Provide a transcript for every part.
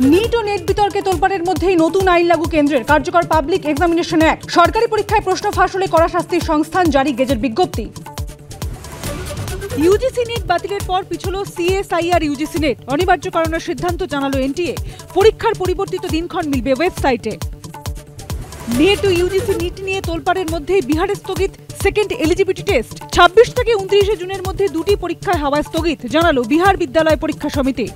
NEET ও net বিতর্কে তোলপাড়ের মধ্যেই নতুন আইন লাগু কেন্দ্রের কার্যকর পাবলিক এক্সামিনেশন অ্যাক্ট। সরকারি পরীক্ষায় প্রশ্ন ফাঁস হলে কড়া শাস্তির সংস্থান জারি গেজেট বিজ্ঞপ্তি। ইউজিসি নেট বাতিলের পর পিছল সিএসআইআর ইউজিসি নেট অনিবার্যকরণের সিদ্ধান্ত জানালো এনটিএ। পরীক্ষার পরিবর্তিত দিনক্ষণ মিলবে ওয়েবসাইটে। নেট ও ইউজিসি নিট নিয়ে তোলপাড়ের মধ্যেই বিহারে স্থগিত সেকেন্ড এলিজিবিলিটি টেস্ট। 26 থেকে 29 জুনের মধ্যে দুটি পরীক্ষায় হওয়া স্থগিত জানালো বিহার বিদ্যালয় পরীক্ষা সমিতি।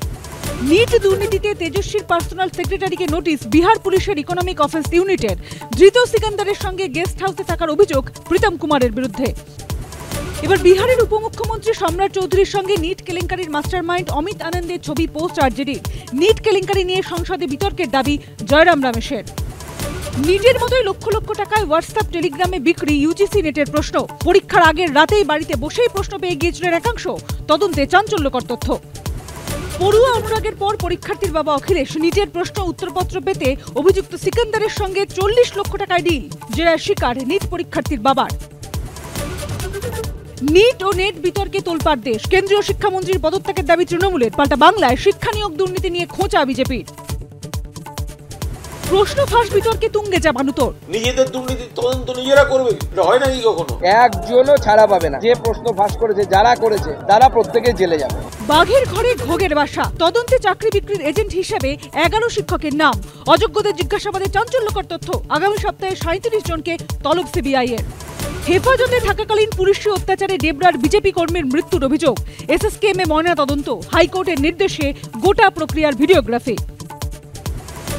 নিট দুর্নীতিতে তেজস্বীর পার্সোনাল সেক্রেটারিকে নোটিশ বিহার পুলিশের ইকোনমিক অফেন্স ইউনিটের। ধৃত সিকান্দারের সঙ্গে গেস্ট হাউসে থাকার অভিযোগ প্রীতম কুমারের বিরুদ্ধে। এবার বিহারের উপমুখ্যমন্ত্রী সম্রাট চৌধুরীর সঙ্গে নিট কেলেঙ্কারির মাস্টারমাইন্ড অমিত আনন্দের ছবি পোস্ট আরজেডির। নিট কেলেঙ্কারি নিয়ে সংসদে বিতর্কের দাবি জয়রাম রমেশের। নিটের মতোই লক্ষ লক্ষ টাকায় হোয়াটসঅ্যাপ টেলিগ্রামে বিক্রি ইউজিসি নেটের প্রশ্ন। পরীক্ষার আগের রাতেই বাড়িতে বসেই প্রশ্ন পেয়ে গিয়েছিলেন একাংশ। তদন্তে চাঞ্চল্যকর তথ্য। পড়ুয়া অনুরাগের পর পরীক্ষার্থীর বাবা অখিলেশ নিটের প্রশ্ন উত্তরপত্র পেতে অভিযুক্ত সিকান্দারের সঙ্গে 40 লক্ষ টাকায় ডিল। জেরার শিকার নিট পরীক্ষার্থীর বাবার। নিট ও নেট বিতর্কে তোলপাড় দেশ। কেন্দ্রীয় শিক্ষামন্ত্রীর পদত্যাগের দাবি তৃণমূলের। পাল্টা বাংলায় শিক্ষা নিয়োগ দুর্নীতি নিয়ে খোঁচা বিজেপির। প্রশ্ন ফাঁস বিতর্কে তুঙ্গে জামানুতোর। নিজেদের দুর্নীতি তদন্ত নিজেরা করবে, হয় নাকি কখনো? একজনও ছাড়া পাবে না। যে প্রশ্ন ফাঁস করেছে, যারা করেছে তারা প্রত্যেকে জেলে যাবে। বাঘের ঘরে ঘোগের বাসা। তদন্তে চাকরি বিক্রির এজেন্ট হিসেবে 11 শিক্ষকের নাম। অযোগ্যদের জিজ্ঞাসাবাদে চাঞ্চল্যকর তথ্য। আগামী সপ্তাহে 37 জনকে তলব সিবিআই এর। হেফাজতে থাকাকালীন পুলিশি অত্যাচারে ডেবরার বিজেপি কর্মীর মৃত্যুর অভিযোগ। এসএসকেএমে ময়না তদন্ত। হাইকোর্টের নির্দেশে গোটা প্রক্রিয়ার ভিডিওগ্রাফি।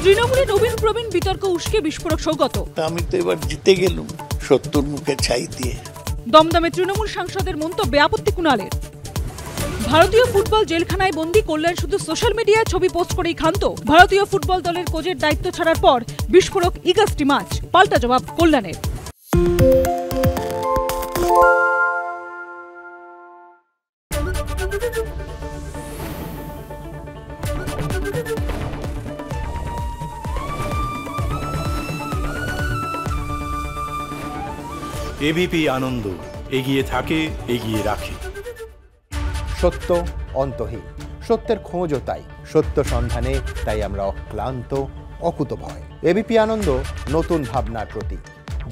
তৃণমূলে নবীন প্রবীণ বিতর্ক উস্কে বিস্ফোরক সৌগত। আমি তো এবার জিতে গেলুম 70 মুখে ছাই দিয়ে। দমদমে তৃণমূল সাংসদের মন্তব্যে আপত্তি কুণালের। ভারতীয় ফুটবল জেলখানায় বন্দী কল্যাণ শুধু সোশ্যাল মিডিয়ায় ছবি পোস্ট করেই ক্ষান্ত। ভারতীয় ফুটবল দলের কোচের দায়িত্ব ছাড়ার পর বিস্ফোরক ইগাস্টি ম্যাচ। পাল্টা জবাব কল্যাণের। এবিপি আনন্দ এগিয়ে থাকে, এগিয়ে রাখে। সত্য অন্তহীন, সত্যের খোঁজও তাই। সত্য সন্ধানে তাই আমরা অক্লান্ত, অকুতভয়। এবিপি আনন্দ নতুন ভাবনার প্রতীক,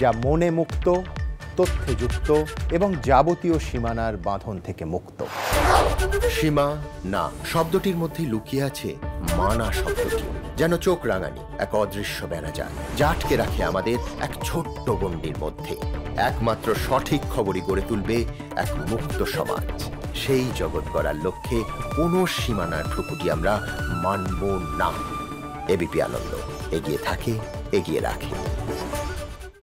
যা মনে মুক্ত, তথ্যে যুক্ত এবং যাবতীয় সীমানার বাঁধন থেকে মুক্ত। সীমা না শব্দটির মধ্যে লুকিয়ে আছে মানা শব্দটি, যেন চোখ রাঙানি এক অদৃশ্য ব্যানাজার, যা আটকে রাখে আমাদের এক ছোট্ট গণ্ডির মধ্যে। একমাত্র সঠিক খবরই গড়ে তুলবে এক মুক্ত সমাজ। সেই জগৎ গড়ার লক্ষ্যে কোনো সীমানার ঠুকুটি আমরা মানব না। এবিপি আনন্দ এগিয়ে থাকে, এগিয়ে রাখে।